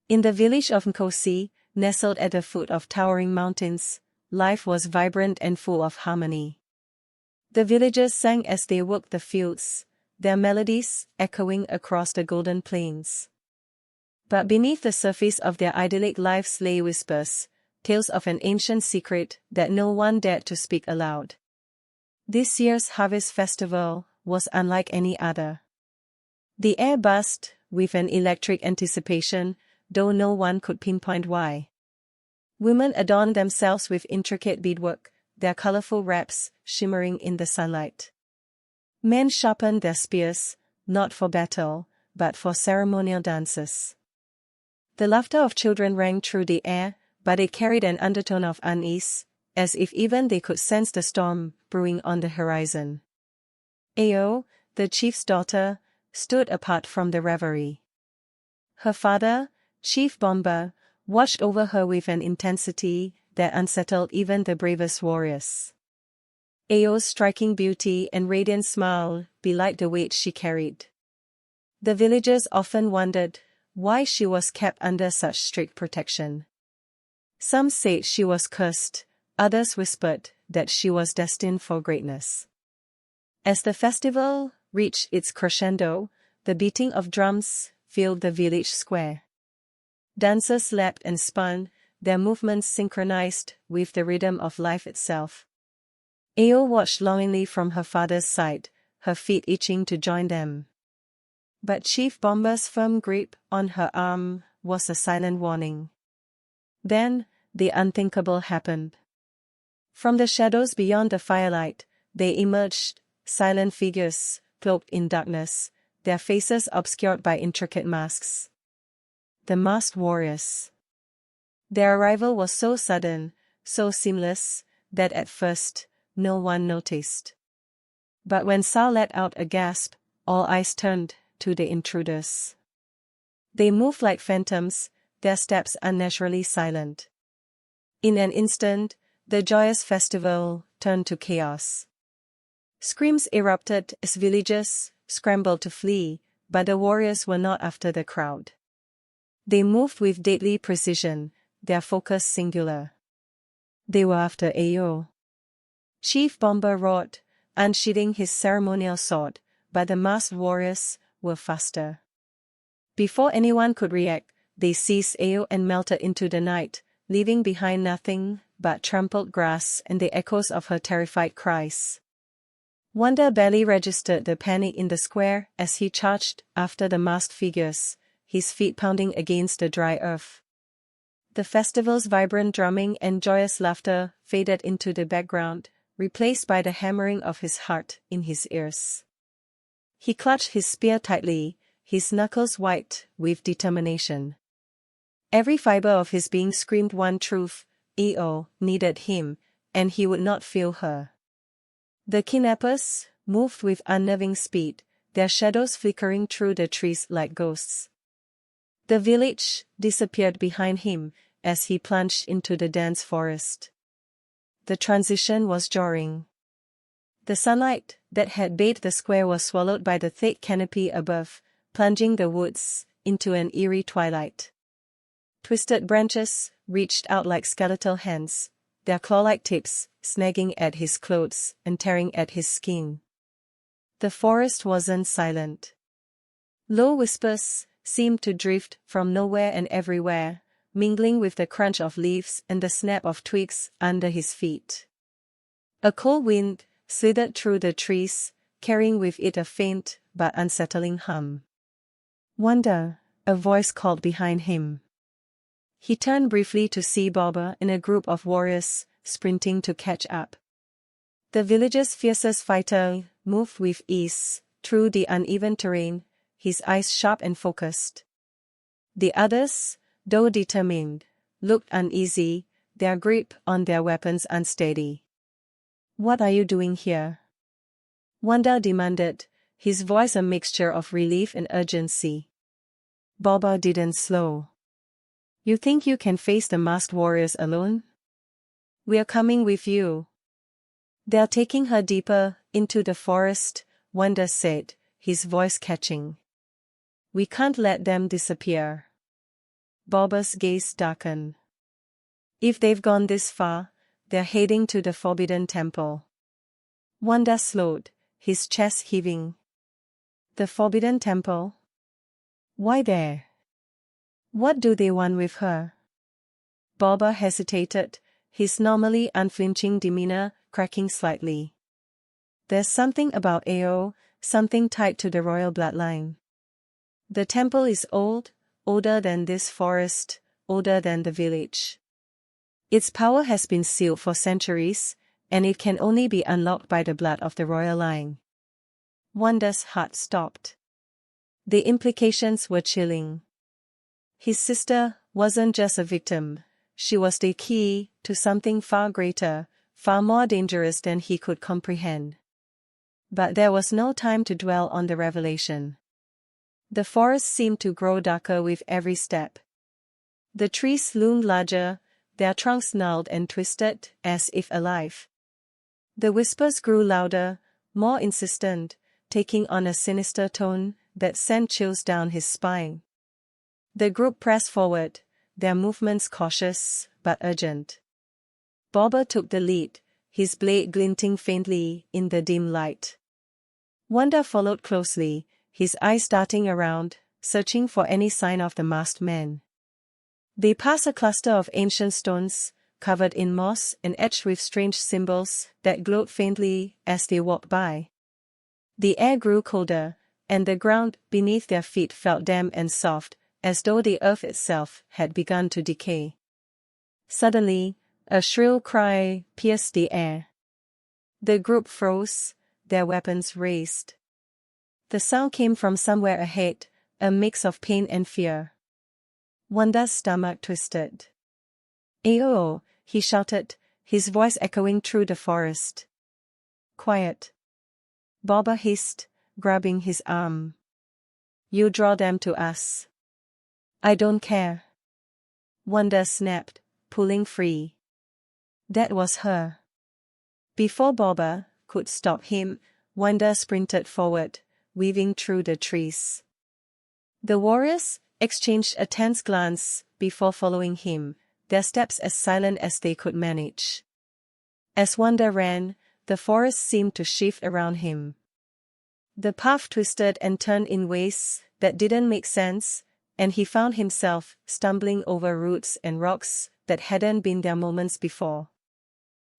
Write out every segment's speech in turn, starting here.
In the village of Nkosi, nestled at the foot of towering mountains, life was vibrant and full of harmony. The villagers sang as they walked the fields, their melodies echoing across the golden plains. But beneath the surface of their idyllic lives lay whispers, tales of an ancient secret that no one dared to speak aloud. This year's harvest festival was unlike any other. The air buzzed with an electric anticipation, though no one could pinpoint why. Women adorned themselves with intricate beadwork, their colorful wraps shimmering in the sunlight. Men sharpened their spears, not for battle, but for ceremonial dances. The laughter of children rang through the air, but it carried an undertone of unease, as if even they could sense the storm brewing on the horizon. Ao, the chief's daughter, stood apart from the revelry. Her father, Chief Bomba, watched over her with an intensity that unsettled even the bravest warriors. Ao's striking beauty and radiant smile belied the weight she carried. The villagers often wondered why she was kept under such strict protection. Some said she was cursed, others whispered that she was destined for greatness. As the festival reached its crescendo, the beating of drums filled the village square. Dancers leapt and spun, their movements synchronized with the rhythm of life itself. Ao watched longingly from her father's side, her feet itching to join them. But Chief Bomba's firm grip on her arm was a silent warning. Then, the unthinkable happened. From the shadows beyond the firelight, they emerged, silent figures, cloaked in darkness, their faces obscured by intricate masks. The masked warriors. Their arrival was so sudden, so seamless, that at first, no one noticed. But when Sal let out a gasp, all eyes turned to the intruders. They moved like phantoms, their steps unnaturally silent. In an instant, the joyous festival turned to chaos. Screams erupted as villagers scrambled to flee, but the warriors were not after the crowd. They moved with deadly precision, their focus singular. They were after Ao. Chief Bomba roared, unsheathing his ceremonial sword, but the masked warriors were faster. Before anyone could react, they seized Ao and melted into the night, leaving behind nothing but trampled grass and the echoes of her terrified cries. Wanda barely registered the panic in the square as he charged after the masked figures, his feet pounding against the dry earth. The festival's vibrant drumming and joyous laughter faded into the background, replaced by the hammering of his heart in his ears. He clutched his spear tightly, his knuckles white with determination. Every fiber of his being screamed one truth: Ao needed him, and he would not fail her. The kidnappers moved with unnerving speed, their shadows flickering through the trees like ghosts. The village disappeared behind him as he plunged into the dense forest. The transition was jarring. The sunlight that had bathed the square was swallowed by the thick canopy above, plunging the woods into an eerie twilight. Twisted branches reached out like skeletal hands, their claw-like tips snagging at his clothes and tearing at his skin. The forest wasn't silent. Low whispers seemed to drift from nowhere and everywhere, mingling with the crunch of leaves and the snap of twigs under his feet. A cold wind slithered through the trees, carrying with it a faint but unsettling hum. "Wanda," a voice called behind him. He turned briefly to see Baba and a group of warriors sprinting to catch up. The village's fiercest fighter moved with ease through the uneven terrain, his eyes sharp and focused. The others, though determined, looked uneasy, their grip on their weapons unsteady. "What are you doing here?" Wanda demanded, his voice a mixture of relief and urgency. Baba didn't slow. "You think you can face the masked warriors alone? We're coming with you." "They're taking her deeper into the forest," Wanda said, his voice catching. "We can't let them disappear." Bulba's gaze darkened. If they've gone this far, they're heading to the Forbidden Temple. Wanda slowed, his chest heaving. The Forbidden Temple? Why there? What do they want with her? Bulba hesitated, his normally unflinching demeanor cracking slightly. There's something about Ao, something tied to the royal bloodline. The temple is old, older than this forest, older than the village. Its power has been sealed for centuries, and it can only be unlocked by the blood of the royal line. Wanda's heart stopped. The implications were chilling. His sister wasn't just a victim, she was the key to something far greater, far more dangerous than he could comprehend. But there was no time to dwell on the revelation. The forest seemed to grow darker with every step. The trees loomed larger, their trunks gnarled and twisted, as if alive. The whispers grew louder, more insistent, taking on a sinister tone that sent chills down his spine. The group pressed forward, their movements cautious but urgent. Bulba took the lead, his blade glinting faintly in the dim light. Wanda followed closely, his eyes darting around, searching for any sign of the masked man. They passed a cluster of ancient stones, covered in moss and etched with strange symbols that glowed faintly as they walked by. The air grew colder, and the ground beneath their feet felt damp and soft, as though the earth itself had begun to decay. Suddenly, a shrill cry pierced the air. The group froze, their weapons raised. The sound came from somewhere ahead, a mix of pain and fear. Wanda's stomach twisted. "Ao!" he shouted, his voice echoing through the forest. "Quiet!" Bulba hissed, grabbing his arm. "You draw them to us." "I don't care." Wanda snapped, pulling free. That was her. Before Bulba could stop him, Wanda sprinted forward, weaving through the trees. The warriors exchanged a tense glance before following him, their steps as silent as they could manage. As Wanda ran, the forest seemed to shift around him. The path twisted and turned in ways that didn't make sense, and he found himself stumbling over roots and rocks that hadn't been there moments before.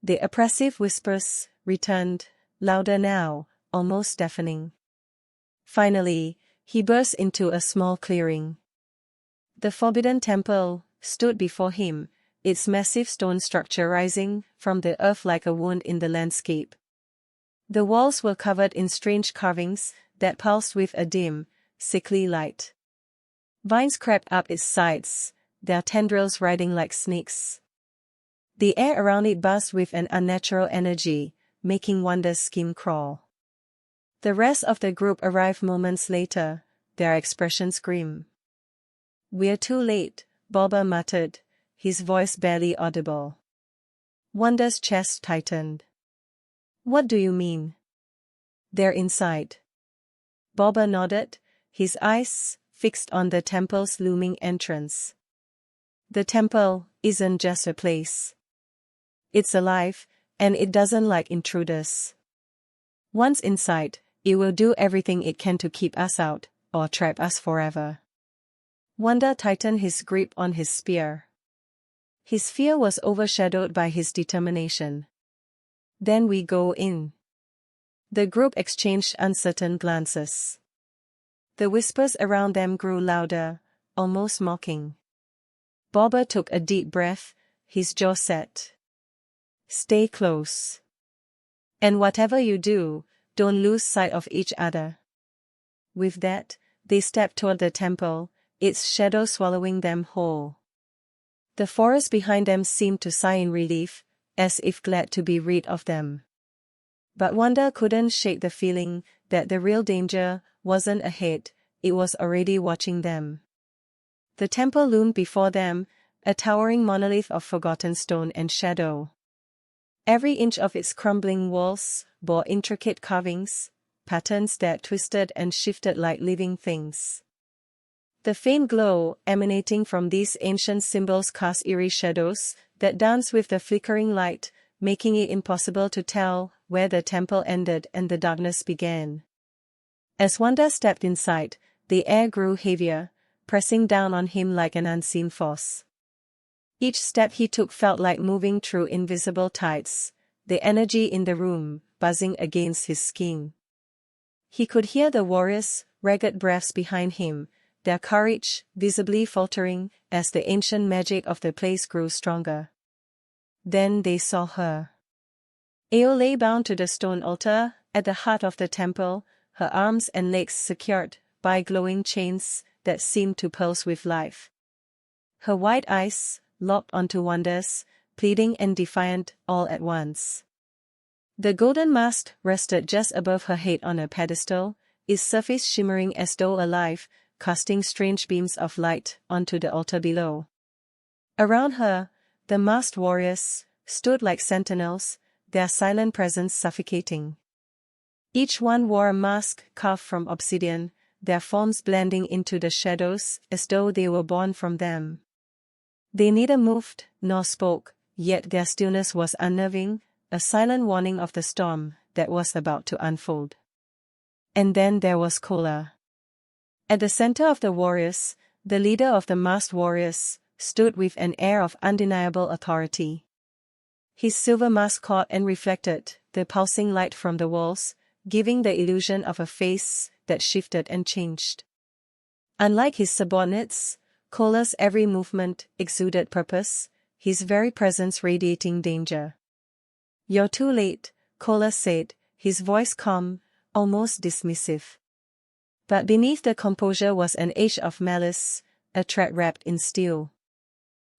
The oppressive whispers returned, louder now, almost deafening. Finally, he burst into a small clearing. The Forbidden Temple stood before him, its massive stone structure rising from the earth like a wound in the landscape. The walls were covered in strange carvings that pulsed with a dim, sickly light. Vines crept up its sides, their tendrils riding like snakes. The air around it buzzed with an unnatural energy, making Wanda's skin crawl. The rest of the group arrived moments later, their expressions grim. "We're too late," Bulba muttered, his voice barely audible. Wanda's chest tightened. "What do you mean?" "They're inside." Bulba nodded, his eyes fixed on the temple's looming entrance. "The temple isn't just a place. It's alive, and it doesn't like intruders. Once inside, it will do everything it can to keep us out, or trap us forever." Wanda tightened his grip on his spear. His fear was overshadowed by his determination. "Then we go in." The group exchanged uncertain glances. The whispers around them grew louder, almost mocking. Bulba took a deep breath, his jaw set. "Stay close. And whatever you do, don't lose sight of each other." With that, they stepped toward the temple, its shadow swallowing them whole. The forest behind them seemed to sigh in relief, as if glad to be rid of them. But Wanda couldn't shake the feeling that the real danger wasn't ahead, it was already watching them. The temple loomed before them, a towering monolith of forgotten stone and shadow. Every inch of its crumbling walls bore intricate carvings, patterns that twisted and shifted like living things. The faint glow emanating from these ancient symbols cast eerie shadows that dance with the flickering light, making it impossible to tell where the temple ended and the darkness began. As Wanda stepped inside, the air grew heavier, pressing down on him like an unseen force. Each step he took felt like moving through invisible tides, the energy in the room buzzing against his skin. He could hear the warriors' ragged breaths behind him, their courage visibly faltering as the ancient magic of the place grew stronger. Then they saw her. Ao lay bound to the stone altar at the heart of the temple, her arms and legs secured by glowing chains that seemed to pulse with life. Her wide eyes locked onto Wanda's, pleading and defiant all at once. The golden mask rested just above her head on a pedestal, its surface shimmering as though alive, casting strange beams of light onto the altar below. Around her, the masked warriors stood like sentinels, their silent presence suffocating. Each one wore a mask carved from obsidian, their forms blending into the shadows as though they were born from them. They neither moved nor spoke, yet their stillness was unnerving, a silent warning of the storm that was about to unfold. And then there was Kola. At the center of the warriors, the leader of the masked warriors stood with an air of undeniable authority. His silver mask caught and reflected the pulsing light from the walls, giving the illusion of a face that shifted and changed. Unlike his subordinates, Kola's every movement exuded purpose, his very presence radiating danger. "You're too late," Kola said, his voice calm, almost dismissive. But beneath the composure was an edge of malice, a threat wrapped in steel.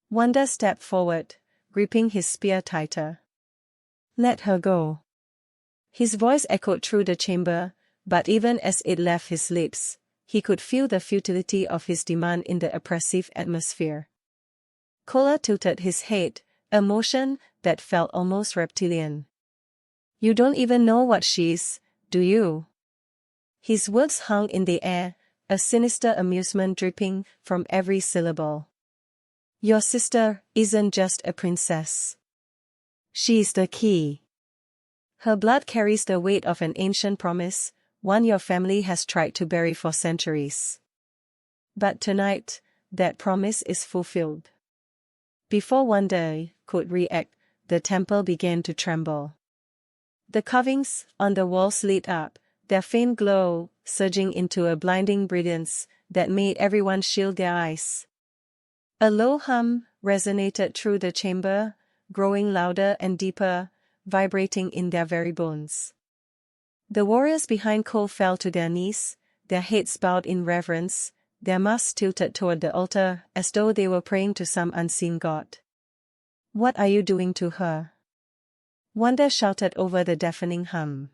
Wanda stepped forward, gripping his spear tighter. "Let her go." His voice echoed through the chamber, but even as it left his lips, he could feel the futility of his demand in the oppressive atmosphere. Kola tilted his head, a motion that felt almost reptilian. "You don't even know what she is, do you?" His words hung in the air, a sinister amusement dripping from every syllable. "Your sister isn't just a princess. She's the key. Her blood carries the weight of an ancient promise, one your family has tried to bury for centuries. But tonight, that promise is fulfilled." Before Wanda could react, the temple began to tremble. The carvings on the walls lit up, their faint glow surging into a blinding brilliance that made everyone shield their eyes. A low hum resonated through the chamber, growing louder and deeper, vibrating in their very bones. The warriors behind Cole fell to their knees, their heads bowed in reverence, their masks tilted toward the altar as though they were praying to some unseen god. "What are you doing to her?" Wanda shouted over the deafening hum.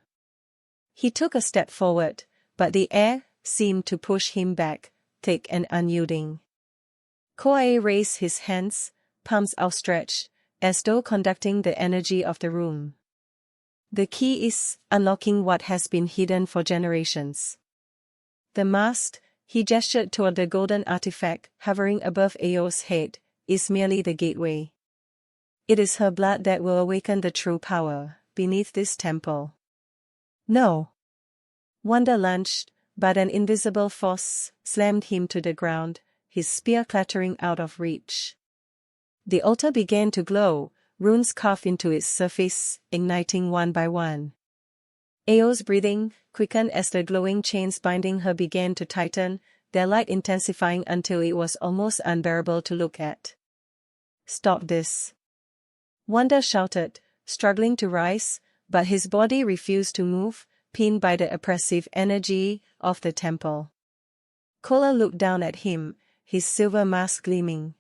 He took a step forward, but the air seemed to push him back, thick and unyielding. Koae raised his hands, palms outstretched, as though conducting the energy of the room. "The key is unlocking what has been hidden for generations." The mask, he gestured toward the golden artifact hovering above Ao's head, is merely the gateway. It is her blood that will awaken the true power beneath this temple. "No." Wanda lunged, but an invisible force slammed him to the ground, his spear clattering out of reach. The altar began to glow, runes carved into its surface, igniting one by one. Ao's breathing quickened as the glowing chains binding her began to tighten, their light intensifying until it was almost unbearable to look at. "Stop this!" Wanda shouted, struggling to rise, but his body refused to move, pinned by the oppressive energy of the temple. Kola looked down at him, his silver mask gleaming.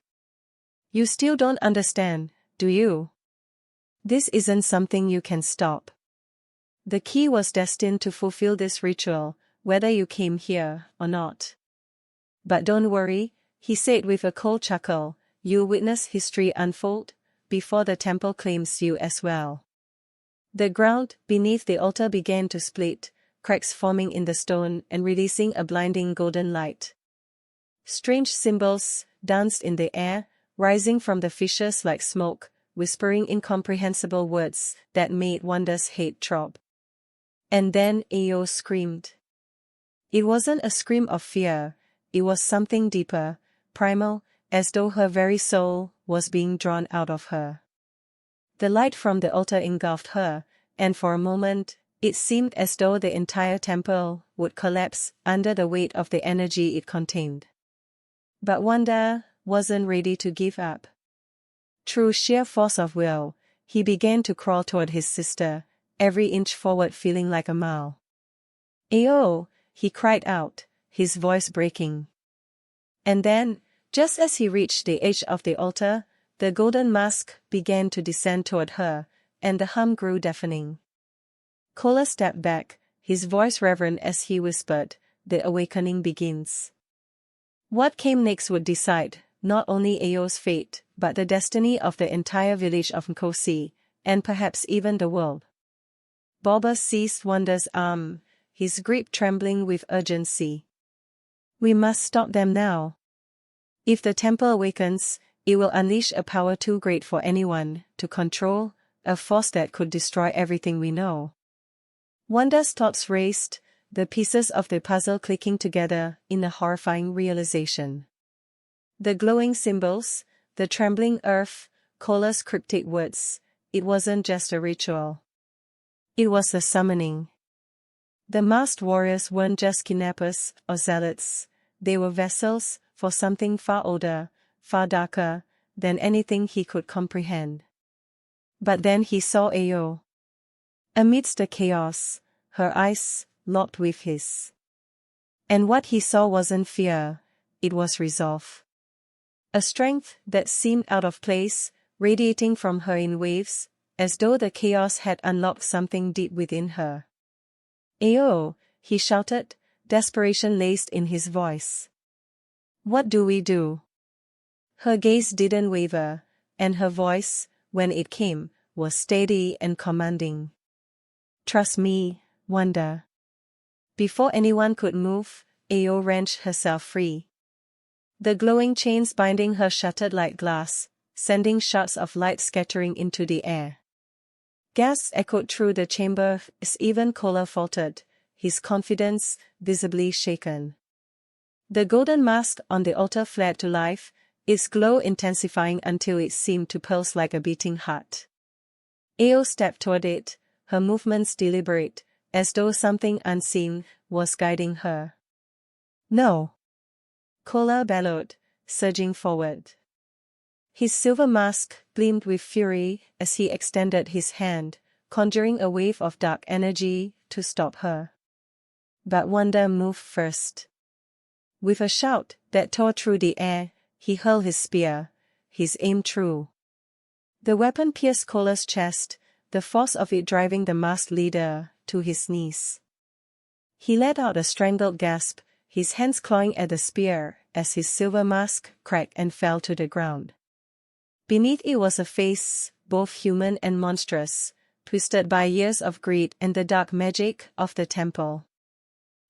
"You still don't understand, do you? This isn't something you can stop. The key was destined to fulfill this ritual, whether you came here or not. But don't worry," he said with a cold chuckle, "you'll witness history unfold before the temple claims you as well." The ground beneath the altar began to split, cracks forming in the stone and releasing a blinding golden light. Strange symbols danced in the air, rising from the fissures like smoke, whispering incomprehensible words that made Wanda's head throb. And then Ao screamed. It wasn't a scream of fear, it was something deeper, primal, as though her very soul was being drawn out of her. The light from the altar engulfed her, and for a moment, it seemed as though the entire temple would collapse under the weight of the energy it contained. But Wanda wasn't ready to give up. Through sheer force of will, he began to crawl toward his sister, every inch forward feeling like a mile. "Ao!" he cried out, his voice breaking. And then, just as he reached the edge of the altar, the golden mask began to descend toward her, and the hum grew deafening. Kola stepped back, his voice reverent as he whispered, "The awakening begins." What came next would decide, not only Ao's fate, but the destiny of the entire village of Nkosi, and perhaps even the world. Boba seized Wanda's arm, his grip trembling with urgency. "We must stop them now. If the temple awakens, it will unleash a power too great for anyone to control, a force that could destroy everything we know." Wanda's thoughts raced, the pieces of the puzzle clicking together in a horrifying realization. The glowing symbols, the trembling earth, Kola's cryptic words, it wasn't just a ritual. It was a summoning. The masked warriors weren't just kidnappers or zealots, they were vessels for something far older, far darker, than anything he could comprehend. But then he saw Ao. Amidst the chaos, her eyes locked with his. And what he saw wasn't fear, it was resolve. A strength that seemed out of place, radiating from her in waves, as though the chaos had unlocked something deep within her. "Ao!" he shouted, desperation laced in his voice. "What do we do?" Her gaze didn't waver, and her voice, when it came, was steady and commanding. "Trust me, Wanda." Before anyone could move, Ao wrenched herself free. The glowing chains binding her shattered like glass, sending shards of light scattering into the air. Gasps echoed through the chamber as even Kola faltered, his confidence visibly shaken. The golden mask on the altar flared to life, its glow intensifying until it seemed to pulse like a beating heart. Ao stepped toward it, her movements deliberate, as though something unseen was guiding her. "No!" Kola bellowed, surging forward. His silver mask gleamed with fury as he extended his hand, conjuring a wave of dark energy to stop her. But Wanda moved first. With a shout that tore through the air, he hurled his spear, his aim true. The weapon pierced Kola's chest, the force of it driving the masked leader to his knees. He let out a strangled gasp, his hands clawing at the spear as his silver mask cracked and fell to the ground. Beneath it was a face, both human and monstrous, twisted by years of greed and the dark magic of the temple.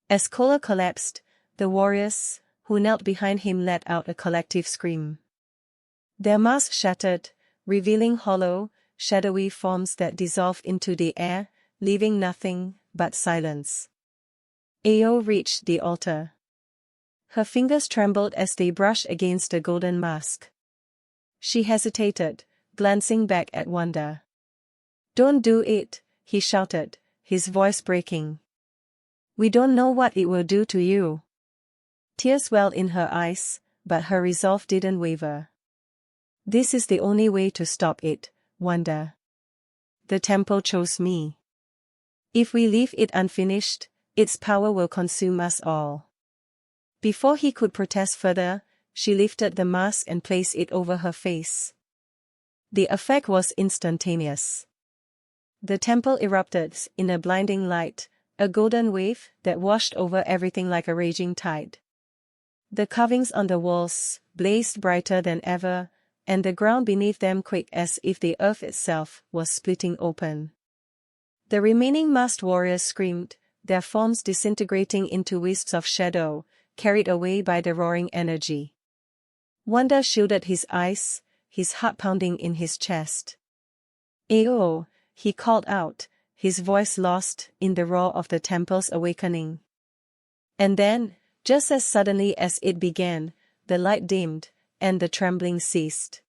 As Kola collapsed, the warriors, who knelt behind him, let out a collective scream. Their masks shattered, revealing hollow, shadowy forms that dissolved into the air, leaving nothing but silence. Ao reached the altar. Her fingers trembled as they brushed against the golden mask. She hesitated, glancing back at Wanda. "Don't do it," he shouted, his voice breaking. "We don't know what it will do to you." Tears welled in her eyes, but her resolve didn't waver. "This is the only way to stop it, Wanda. The temple chose me. If we leave it unfinished, its power will consume us all." Before he could protest further, she lifted the mask and placed it over her face. The effect was instantaneous. The temple erupted in a blinding light, a golden wave that washed over everything like a raging tide. The carvings on the walls blazed brighter than ever, and the ground beneath them quaked as if the earth itself was splitting open. The remaining masked warriors screamed, their forms disintegrating into wisps of shadow, carried away by the roaring energy. Wonder shielded his eyes, his heart pounding in his chest. "Ayo!" he called out, his voice lost in the roar of the temple's awakening. And then, just as suddenly as it began, the light dimmed, and the trembling ceased.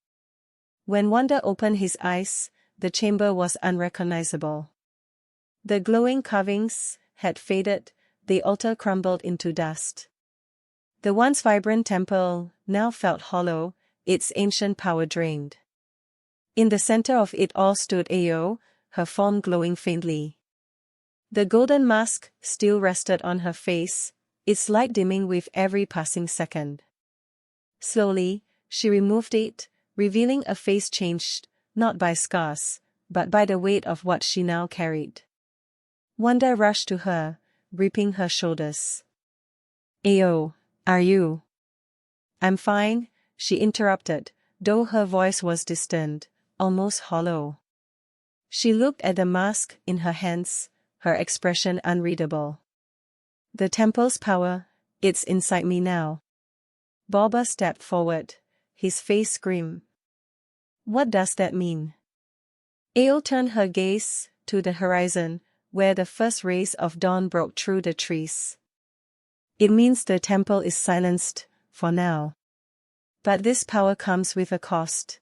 When Wanda opened his eyes, the chamber was unrecognizable. The glowing carvings had faded, the altar crumbled into dust. The once vibrant temple now felt hollow, its ancient power drained. In the center of it all stood Ayo, her form glowing faintly. The golden mask still rested on her face, its light dimming with every passing second. Slowly, she removed it, revealing a face changed, not by scars, but by the weight of what she now carried. Wonder rushed to her, gripping her shoulders. "Ayo, are you?" "I'm fine," she interrupted, though her voice was distant, almost hollow. She looked at the mask in her hands, her expression unreadable. "The temple's power, it's inside me now." Boba stepped forward, his face grim. "What does that mean?" Ayo turned her gaze to the horizon, where the first rays of dawn broke through the trees. "It means the temple is silenced, for now. But this power comes with a cost."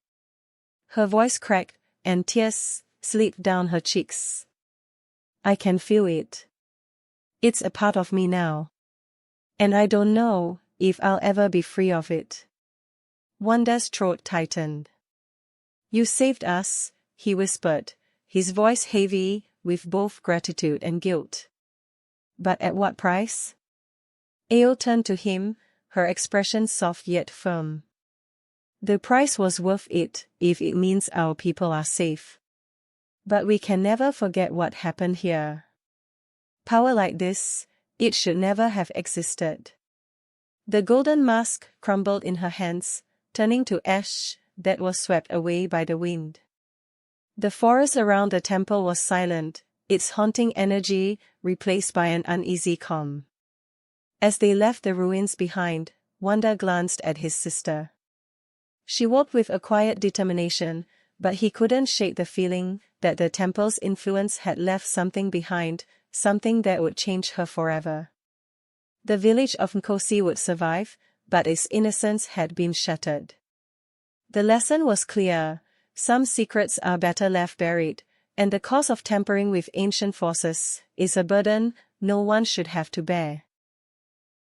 Her voice cracked, and tears slipped down her cheeks. "I can feel it. It's a part of me now. And I don't know if I'll ever be free of it." Wanda's throat tightened. "You saved us," he whispered, his voice heavy with both gratitude and guilt. "But at what price?" Ayo turned to him, her expression soft yet firm. "The price was worth it if it means our people are safe. But we can never forget what happened here. Power like this, it should never have existed." The golden mask crumbled in her hands, turning to ash that was swept away by the wind. The forest around the temple was silent, its haunting energy replaced by an uneasy calm. As they left the ruins behind, Wanda glanced at his sister. She walked with a quiet determination, but he couldn't shake the feeling that the temple's influence had left something behind, something that would change her forever. The village of Nkosi would survive, but its innocence had been shattered. The lesson was clear: some secrets are better left buried, and the cost of tampering with ancient forces is a burden no one should have to bear.